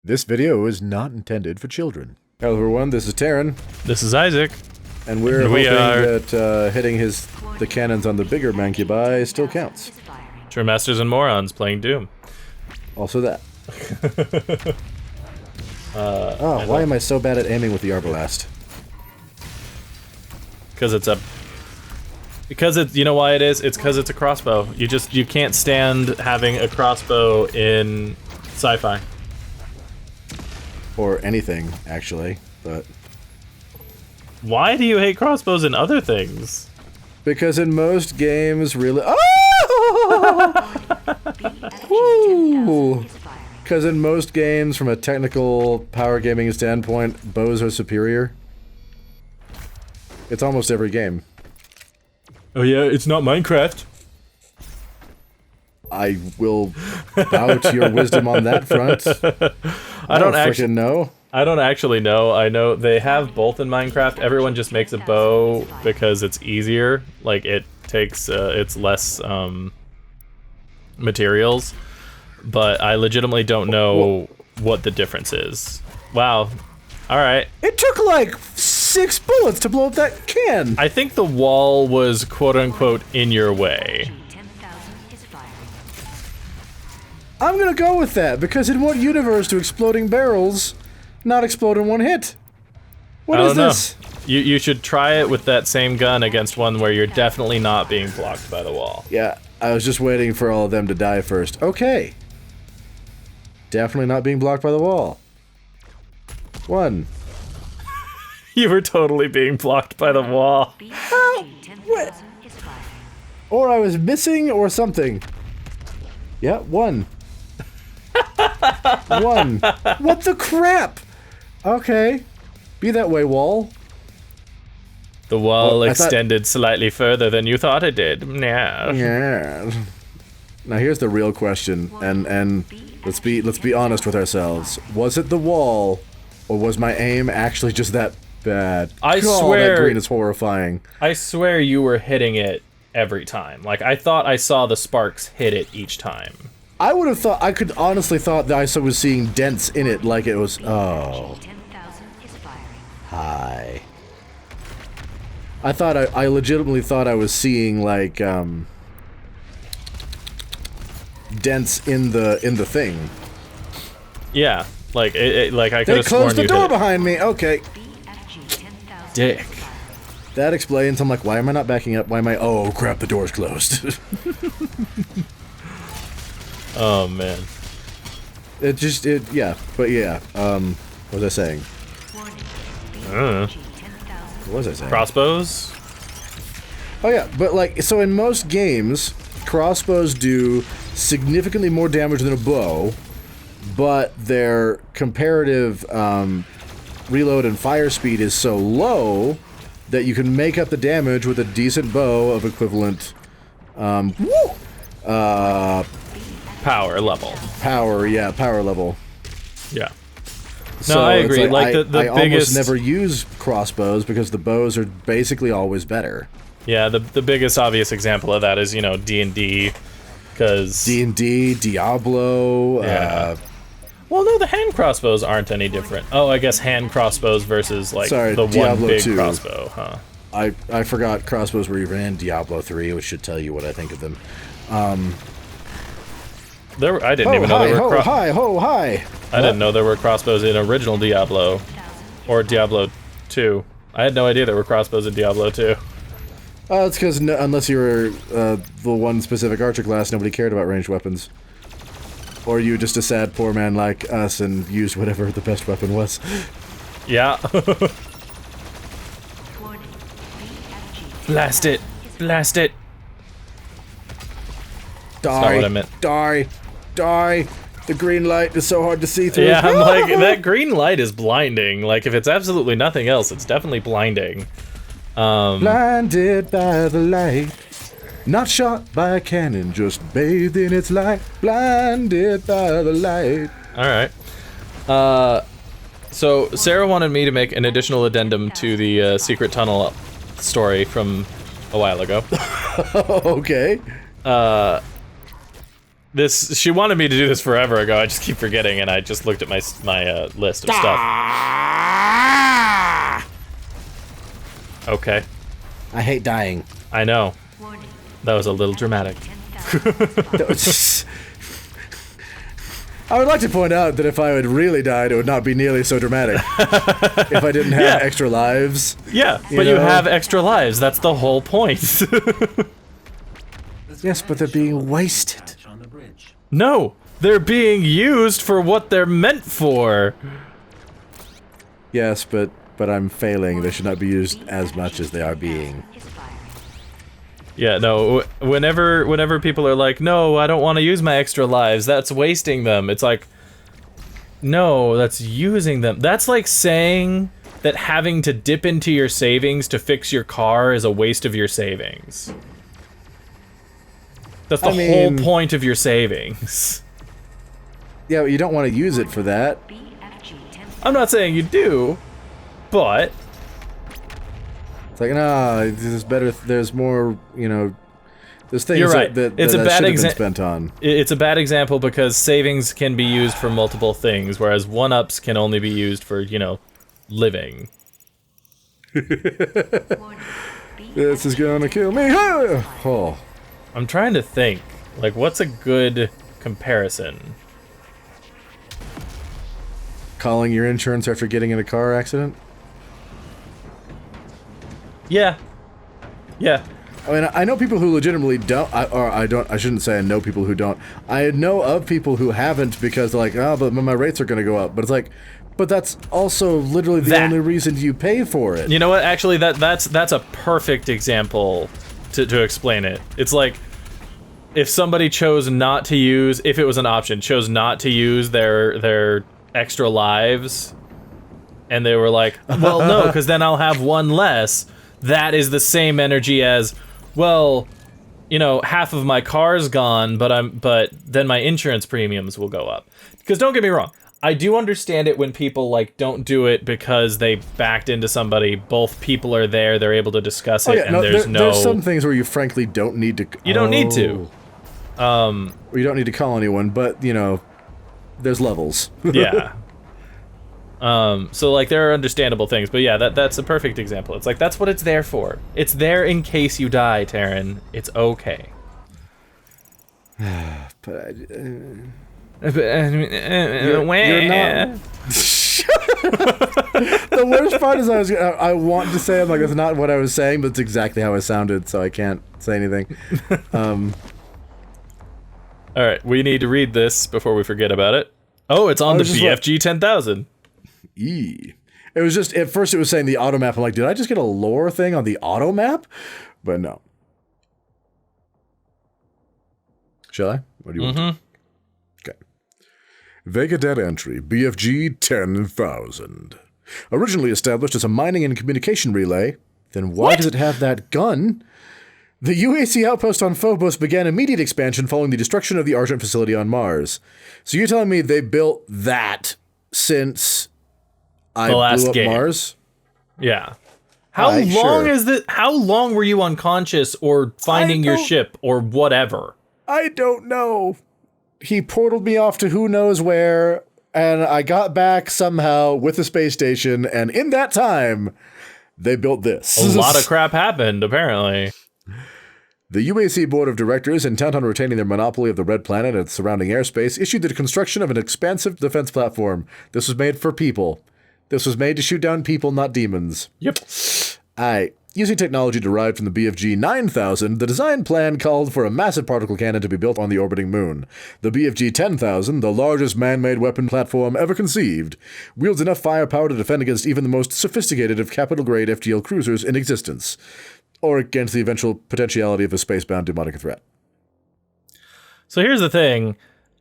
This video is not intended for children. Hello everyone, this is Tarren. This is Isaac. And we're hoping that hitting the cannons on the bigger Mancubi still counts. True Masters and Morons playing Doom. Also that. Why am I so bad at aiming with the Arbalast? Because it's you know why it is? It's because it's a crossbow. You can't stand having a crossbow in sci-fi. Or anything, actually, but... Why do you hate crossbows in other things? Because in most games, really... Oh! Because in most games, from a technical power gaming standpoint, bows are superior. It's almost every game. Oh yeah, it's not Minecraft. I will bow to your wisdom on that front. I don't actually know. I don't actually know. I know they have both in Minecraft. Everyone just makes a bow because it's easier. Like it takes, it's less materials. But I legitimately don't know what the difference is. Wow. All right. It took like 6 bullets to blow up that can. I think the wall was quote unquote in your way. I'm gonna go with that, because in what universe do exploding barrels not explode in one hit? What is this? You should try it with that same gun against one where you're definitely not being blocked by the wall. Yeah, I was just waiting for all of them to die first. Okay. Definitely not being blocked by the wall. 1. You were totally being blocked by the wall. How? What? Or I was missing or something. Yeah, 1. 1. What the crap? Okay. Be that way, wall. The wall extended slightly further than you thought it did. Yeah. Yeah. Now here's the real question, and let's be honest with ourselves. Was it the wall, or was my aim actually just that bad? I swear that green is horrifying. I swear you were hitting it every time. Like I thought I saw the sparks hit it each time. I would have thought, I could honestly thought that I was seeing dents in it like it was, oh. Hi. I legitimately thought I was seeing, like, dents in the thing. Yeah, like, like I could have They sworn closed the door behind me, okay. Dick. That explains, I'm like, why am I not backing up? Why am I, oh crap, the door's closed. Oh man. Yeah, but yeah, what was I saying? What was I saying? Crossbows? Oh yeah, but like, so in most games, crossbows do significantly more damage than a bow, but their comparative reload and fire speed is so low that you can make up the damage with a decent bow of equivalent, Power level. Power level. Yeah. So no, I agree. Like the biggest. Almost never use crossbows because the bows are basically always better. Yeah, the biggest obvious example of that is, you know, D&D, because D&D, Diablo. Yeah. Well, no, the hand crossbows aren't any different. Oh, I guess hand crossbows versus like the Diablo one big 2. crossbow, huh? I forgot crossbows were even in Diablo 3, which should tell you what I think of them. I didn't even know there were hi. I didn't know there were crossbows in original Diablo, or Diablo 2. I had no idea there were crossbows in Diablo 2. It's because unless you were the one specific archer class, nobody cared about ranged weapons. Or you were just a sad poor man like us and used whatever the best weapon was. Yeah. Blast it! Blast it! Die! That's not what I meant. Die! The green light is so hard to see through. Yeah, I'm like, that green light is blinding. Like, if it's absolutely nothing else, it's definitely blinding. Blinded by the light. Not shot by a cannon, just bathed in its light. Blinded by the light. Alright. So, Sarah wanted me to make an additional addendum to the secret tunnel story from a while ago. Okay. She wanted me to do this forever ago. I just keep forgetting, and I just looked at my list of stuff. Okay. I hate dying. I know. That was a little dramatic. I would like to point out that if I had really died, it would not be nearly so dramatic. If I didn't have extra lives. Yeah, but you have extra lives. That's the whole point. Yes, but they're being wasted. No, they're being used for what they're meant for. Yes, but I'm failing. They should not be used as much as they are being. Yeah, no, whenever people are like, no, I don't want to use my extra lives, that's wasting them. It's like, no, that's using them. That's like saying that having to dip into your savings to fix your car is a waste of your savings. That's the whole point of your savings. Yeah, but you don't want to use it for that. I'm not saying you do, but... It's like, no, there's better, there's more, there's things You're right. that It's a bad should have been spent on. It's a bad example because savings can be used for multiple things, whereas one-ups can only be used for, living. This is gonna kill me. Oh. I'm trying to think, like, what's a good comparison? Calling your insurance after getting in a car accident? Yeah. Yeah. I mean, I know people who legitimately don't, I shouldn't say I know people who don't. I know of people who haven't because they're like, oh, but my rates are gonna go up. But it's like, but that's also literally the only reason you pay for it. You know what, actually, that's a perfect example to explain it. It's like, if somebody chose not to use, if it was an option, chose not to use their extra lives, and they were like, well, no, because then I'll have one less. That is the same energy as, well, half of my car's gone, but then my insurance premiums will go up. Because don't get me wrong, I do understand it when people like don't do it because they backed into somebody. Both people are there, they're able to discuss it, and there's some things where you frankly don't need to. You don't need to. You don't need to call anyone, but there's levels. Yeah. So like there are understandable things, but yeah, that's a perfect example. It's like that's what it's there for. It's there in case you die, Tarren. It's okay. But you're not. The worst part is I want to say, I'm like, that's not what I was saying, but it's exactly how I sounded, so I can't say anything. All right, we need to read this before we forget about it. Oh, it's on the BFG 10,000. It was just, at first it was saying the auto map. I'm like, did I just get a lore thing on the auto map? But no. Shall I? What do you want to do? Okay. Vega Dead Entry, BFG 10,000. Originally established as a mining and communication relay, then why does it have that gun? The UAC outpost on Phobos began immediate expansion following the destruction of the Argent facility on Mars. So you're telling me they built that since I blew up Mars? Yeah. How long were you unconscious or finding your ship or whatever? I don't know. He portaled me off to who knows where, and I got back somehow with the space station, and in that time, they built this. A lot of crap happened, apparently. The UAC Board of Directors, intent on retaining their monopoly of the Red Planet and its surrounding airspace, issued the construction of an expansive defense platform. This was made for people. This was made to shoot down people, not demons. Yep. Using technology derived from the BFG 9000, the design plan called for a massive particle cannon to be built on the orbiting moon. The BFG 10,000, the largest man-made weapon platform ever conceived, wields enough firepower to defend against even the most sophisticated of capital-grade FTL cruisers in existence, or against the eventual potentiality of a space-bound demonic threat. So here's the thing.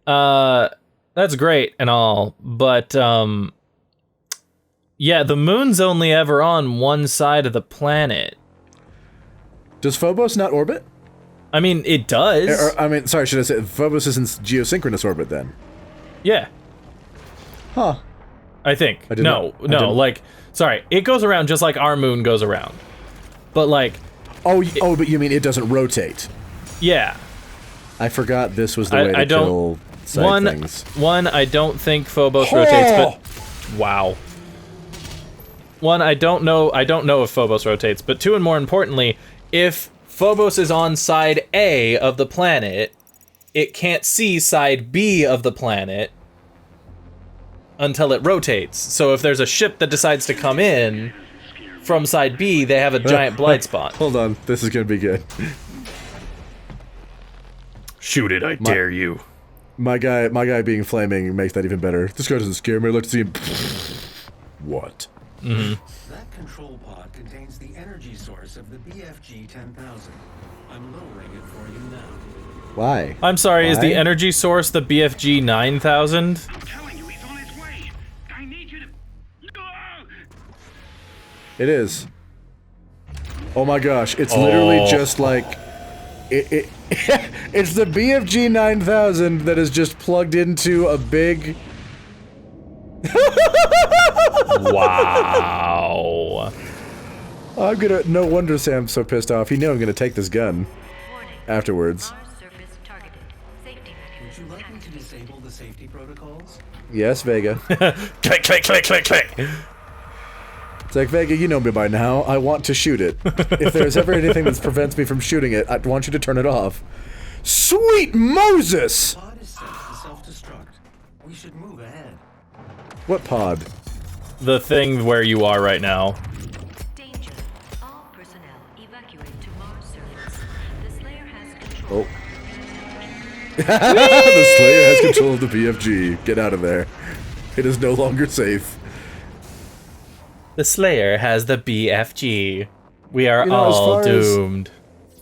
That's great and all, but yeah, the moon's only ever on one side of the planet. Does Phobos not orbit? I mean, it does. Sorry, should I say Phobos is in geosynchronous orbit then? Yeah. Huh. I think. Sorry, it goes around just like our moon goes around. But like... but you mean it doesn't rotate? Yeah. I forgot this was the way to kill side things. One, I don't think Phobos rotates, but wow. One, I don't know if Phobos rotates, but two, and more importantly, if Phobos is on side A of the planet, it can't see side B of the planet until it rotates. So if there's a ship that decides to come in from side B, they have a giant blind spot. Hold on, this is gonna be good. Shoot it, I dare you. My guy being flaming makes that even better. This guy doesn't scare me. I'd like to see him. What? Mm-hmm. That control pod contains the energy source of the BFG 10,000. I'm lowering it for you now. Why? I'm sorry, Why? is the energy source the BFG 9000? I'm telling you, he's on his way. I need you to... It is. Oh my gosh, it's literally just like... It's the BFG 9000 that is just plugged into a big... Wow. I'm gonna... No wonder Sam's so pissed off. He knew I'm gonna take this gun. Afterwards. Would you like me to disable the safety protocols? Yes, Vega. Click, click, click, click, click. It's like, Vega, you know me by now. I want to shoot it. If there's ever anything that prevents me from shooting it, I want you to turn it off. Sweet Moses! Pod is set to self-destruct. We should move ahead. What pod? The thing where you are right now. Danger. All personnel evacuate to Mars surface. The Slayer has control. Oh. The Slayer has control of the BFG. Get out of there. It is no longer safe. The Slayer has the BFG. We are You know, all doomed.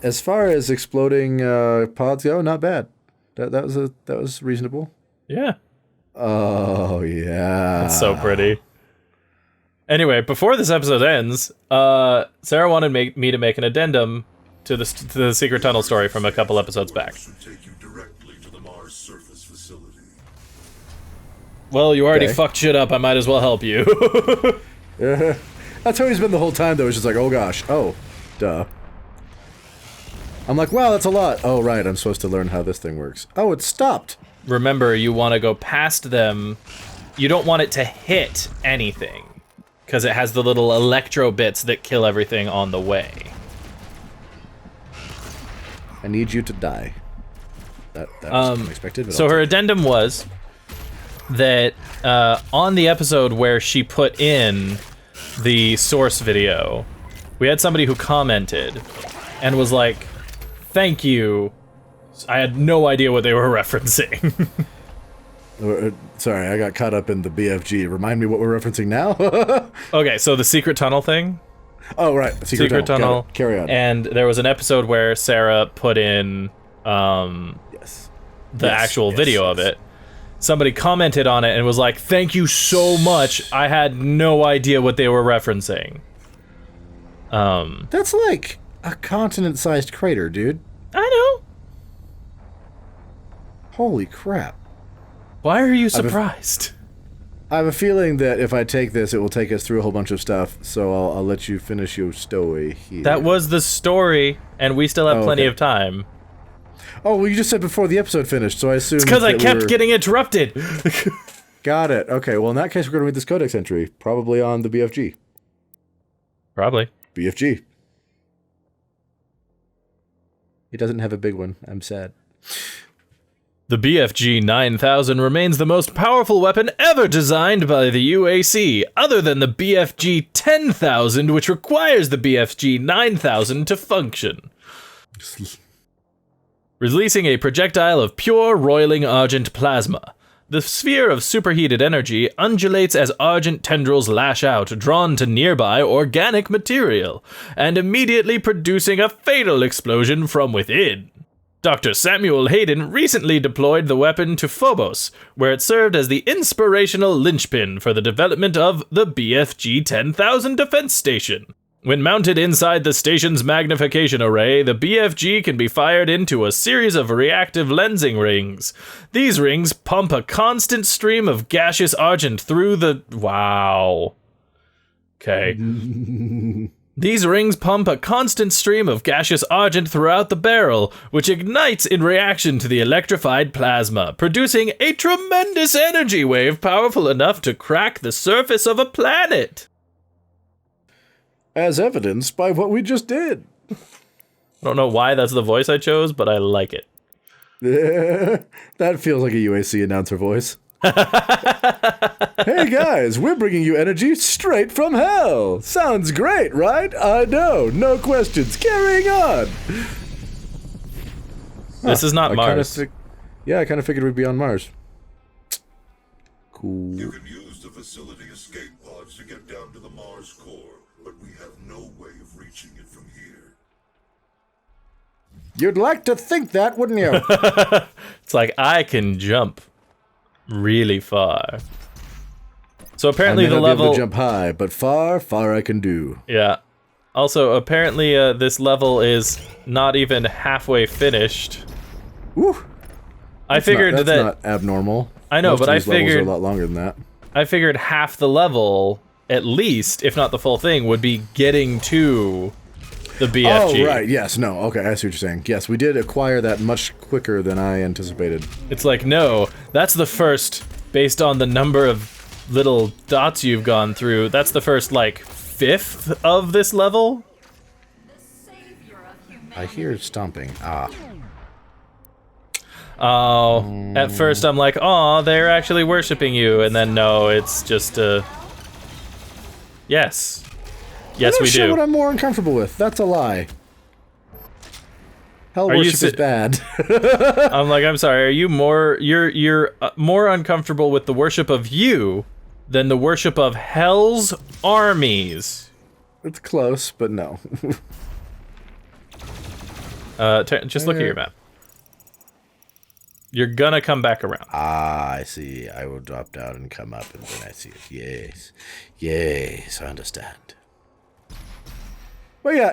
As far as exploding pods go, not bad. That was reasonable. Yeah. Oh yeah. It's so pretty. Anyway, before this episode ends, Sarah wanted me to make an addendum to the secret tunnel story from a couple episodes back. Take you directly to the Mars surface facility. Well, you already Okay. fucked shit up. I might as well help you. That's how he's been the whole time, though. It's just like, oh gosh, oh, duh. I'm like, wow, that's a lot. Oh right, I'm supposed to learn how this thing works. Oh, it stopped. Remember, you want to go past them. You don't want it to hit anything, because it has the little electro bits that kill everything on the way. I need you to die. That was unexpected. But So I'll her take addendum was that on the episode where she put in the source video, we had somebody who commented and was like, "Thank you." I had no idea what they were referencing. it. Sorry, I got caught up in the BFG. Remind me what we're referencing now. Okay, so the secret tunnel thing. Oh right, secret tunnel. Got it. Carry on. And there was an episode where Sarah put in Yes. the Yes, actual yes, video yes. of it. Somebody commented on it and was like, "Thank you so much. I had no idea what they were referencing." That's like a continent-sized crater, dude. I know. Holy crap. Why are you surprised? I have a feeling that if I take this, it will take us through a whole bunch of stuff, so I'll let you finish your story here. That was the story, and we still have plenty okay. of time. Oh, well, you just said before the episode finished, so I assumed It's because I that kept getting interrupted. Got it. Okay, well, in that case, we're going to read this Codex entry, probably on the BFG. Probably. BFG. It doesn't have a big one. I'm sad. The BFG 9000 remains the most powerful weapon ever designed by the UAC, other than the BFG 10,000, which requires the BFG 9000 to function. Releasing a projectile of pure roiling argent plasma. The sphere of superheated energy undulates as argent tendrils lash out, drawn to nearby organic material, and immediately producing a fatal explosion from within. Dr. Samuel Hayden recently deployed the weapon to Phobos, where it served as the inspirational linchpin for the development of the BFG 10,000 defense station. When mounted inside the station's magnification array, the BFG can be fired into a series of reactive lensing rings. These rings pump a constant stream of gaseous argent through the... Wow. Okay. These rings pump a constant stream of gaseous argent throughout the barrel, which ignites in reaction to the electrified plasma, producing a tremendous energy wave powerful enough to crack the surface of a planet. As evidenced by what we just did. I don't know why that's the voice I chose, but I like it. That feels like a UAC announcer voice. Hey guys, we're bringing you energy straight from hell. Sounds great, right? I know, no questions. Carrying on. This is not Mars. I kind of figured we'd be on Mars. Cool. You can use the facility escape pods to get down to the Mars core, but we have no way of reaching it from here. You'd like to think that, wouldn't you? It's like, I can jump really far. So apparently the level... Be able to jump high, but far, far I can do. Yeah. Also, apparently this level is not even halfway finished. Woo! That's not abnormal. I know, Most but of I these levels figured... are a lot longer than that. I figured half the level, at least, if not the full thing, would be getting to the BFG. Oh, right, yes, no, okay, I see what you're saying. Yes, we did acquire that much quicker than I anticipated. It's like, no, that's the first, based on the number of little dots you've gone through, that's the first, like, fifth of this level? I hear stomping. Ah. Oh, at first I'm like, aw, they're actually worshipping you, and then no, it's just, yes. Yes, we do. What I'm more uncomfortable with. That's a lie. Hell worship is bad. I'm like, I'm sorry. Are you more? You're more uncomfortable with the worship of you than the worship of Hell's armies. It's close, but no. Just look at your map. You're gonna come back around. Ah, I see. I will drop down and come up, and then I see it. Yes, yes, I understand. Well, yeah,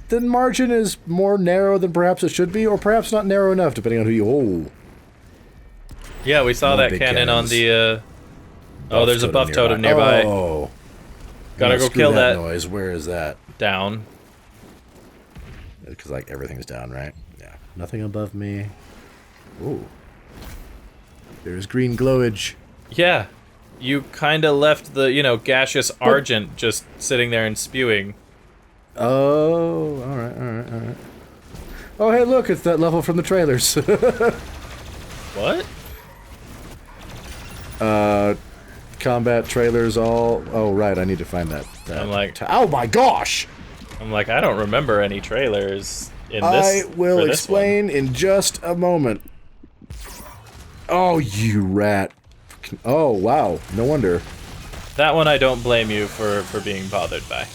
the margin is more narrow than perhaps it should be, or perhaps not narrow enough, depending on who you hold. Yeah, we saw that cannon on the, oh, there's a buff totem nearby. Oh. Gotta go kill that noise. Where is that? Down. Because, like, everything's down, right? Yeah. Nothing above me. Ooh. There's green glowage. Yeah. You kinda left the, gaseous argent just sitting there and spewing. Oh, alright. Oh, hey, look, it's that level from the trailers. What? Combat trailers all... Oh, right, I need to find that. I'm like... Oh my gosh! I'm like, I don't remember any trailers in this. I will explain in just a moment. Oh, you rat. Oh, wow. No wonder. That one I don't blame you for being bothered by.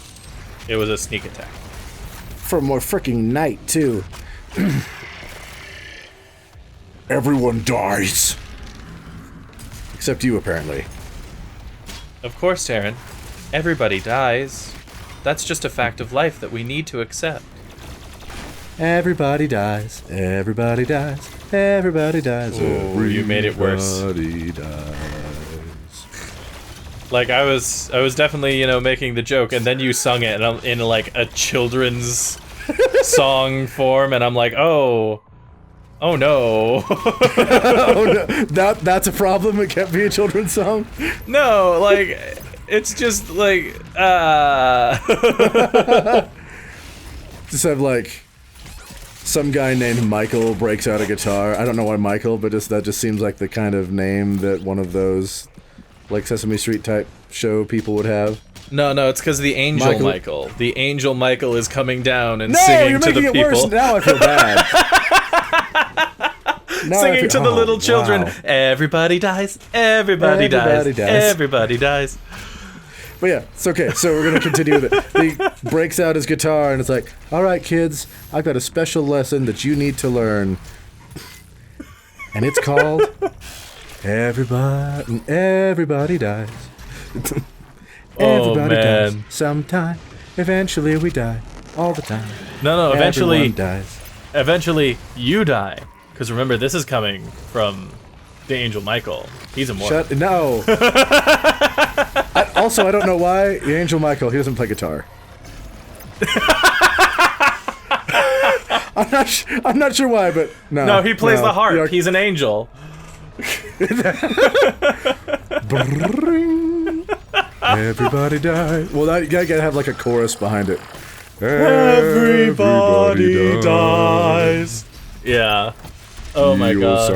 It was a sneak attack. For more freaking night, too. Everyone dies. Except you, apparently. Of course, Tarren. Everybody dies. That's just a fact of life that we need to accept. Everybody dies. Everybody dies. Everybody dies. Ooh, you made it worse. Everybody dies. Like, I was definitely, making the joke, and then you sung it in like a children's song form, and I'm like, oh no. Oh no, that's a problem. It can't be a children's song. No, like, it's just like, Just have like some guy named Michael breaks out a guitar. I don't know why Michael, but that just seems like the kind of name that one of those like Sesame Street type show people would have. No, it's because the Angel Michael. The Angel Michael is coming down and No, singing you're to the making it people. worse. Now I feel bad. Singing to the little children. Wow. Everybody dies. Everybody dies. Everybody dies. But yeah, it's okay. So we're gonna continue with it. He breaks out his guitar and it's like, "All right, kids, I've got a special lesson that you need to learn, and it's called Everybody Dies." Everybody dies sometime. Eventually we die. All the time. No. Everyone dies. Eventually you die. Because remember, this is coming from the Angel Michael. He's immortal. No. Also, I don't know why Angel Michael, he doesn't play guitar. I'm not sure why, but no. No, he plays the harp. You're- He's an angel. Everybody dies. Well, you gotta have like a chorus behind it. Everybody dies. Yeah. Oh my god.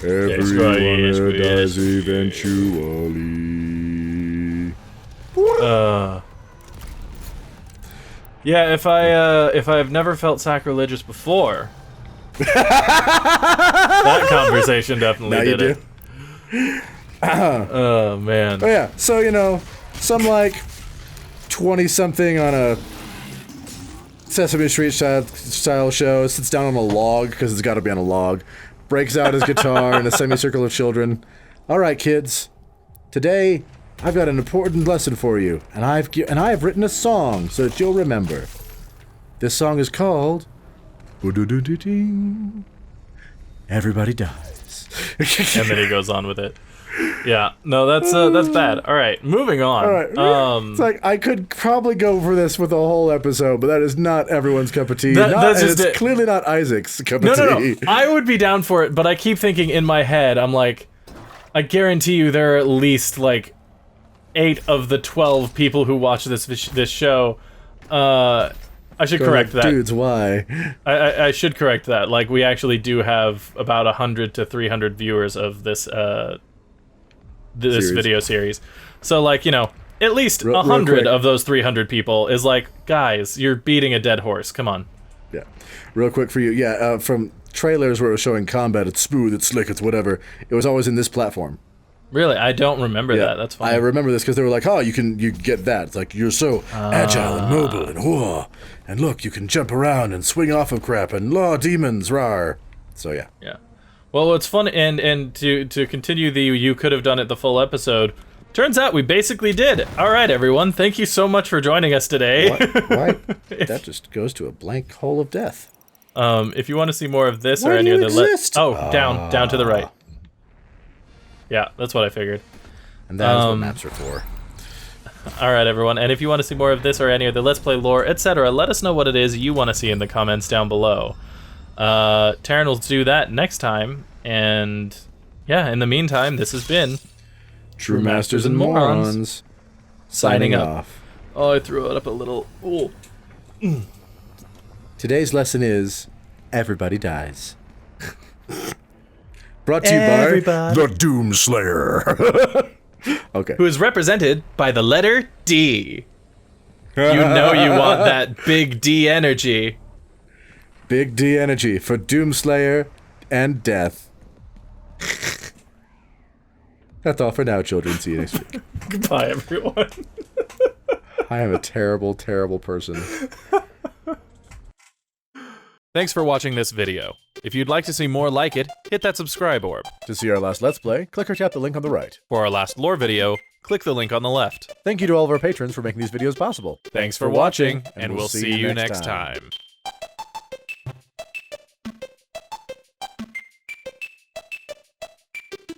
Everyone dies eventually. Yeah, if I've never felt sacrilegious before, that conversation definitely Now you did do. it. Oh man. Oh yeah, so some like 20-something on a Sesame Street style show sits down on a log, because it's got to be on a log, breaks out his guitar in a semicircle of children. All right, kids, today I've got an important lesson for you, and I've written a song so that you'll remember. This song is called Everybody Dies. And then he goes on with it. Yeah. No, that's bad. All right, moving on. All right. It's like I could probably go for this with a whole episode, but that is not everyone's cup of tea. That's just it's it. clearly not Isaac's cup of tea. No. I would be down for it, but I keep thinking in my head, I'm like, I guarantee you there are at least like 8 of the 12 people who watch this show. I should correct that. Dudes, why? I should correct that. Like, we actually do have about 100 to 300 viewers of this Series. video series. So, like, at least Real 100 quick. of those 300 people is like, guys, you're beating a dead horse. Come on. Yeah. Real quick for you. Yeah, from trailers where it was showing combat, it's smooth, it's slick, it's whatever. It was always in this platform. Really? I don't remember Yeah. that. That's fine. I remember this because they were like, oh, you get that. It's like, you're so agile and mobile and whoa. And look, you can jump around and swing off of crap and law demons, rar. So yeah. Yeah. Well, it's fun, and to continue you could have done it the full episode. Turns out we basically did. All right, everyone. Thank you so much for joining us today. Why? That just goes to a blank hole of death. If you want to see more of this or Why do any you other, exist? down to the right. Yeah, that's what I figured. And that's what maps are for. All right, everyone. And if you want to see more of this or any other Let's Play lore, etc., let us know what it is you want to see in the comments down below. Tarren will do that next time. And yeah, in the meantime, this has been True Masters and Morons. Signing off. Oh, I threw it up a little. Ooh. Today's lesson is everybody dies. Brought to you by the Doomslayer. Okay. Who is represented by the letter D. You know you want that big D energy. Big D energy for Doomslayer and death. That's all for now, children. See you next week. Goodbye, everyone. I am a terrible, terrible person. Thanks for watching this video. If you'd like to see more like it, hit that subscribe orb. To see our last Let's Play, click or tap the link on the right. For our last lore video, click the link on the left. Thank you to all of our patrons for making these videos possible. Thanks for watching, and we'll see you next time.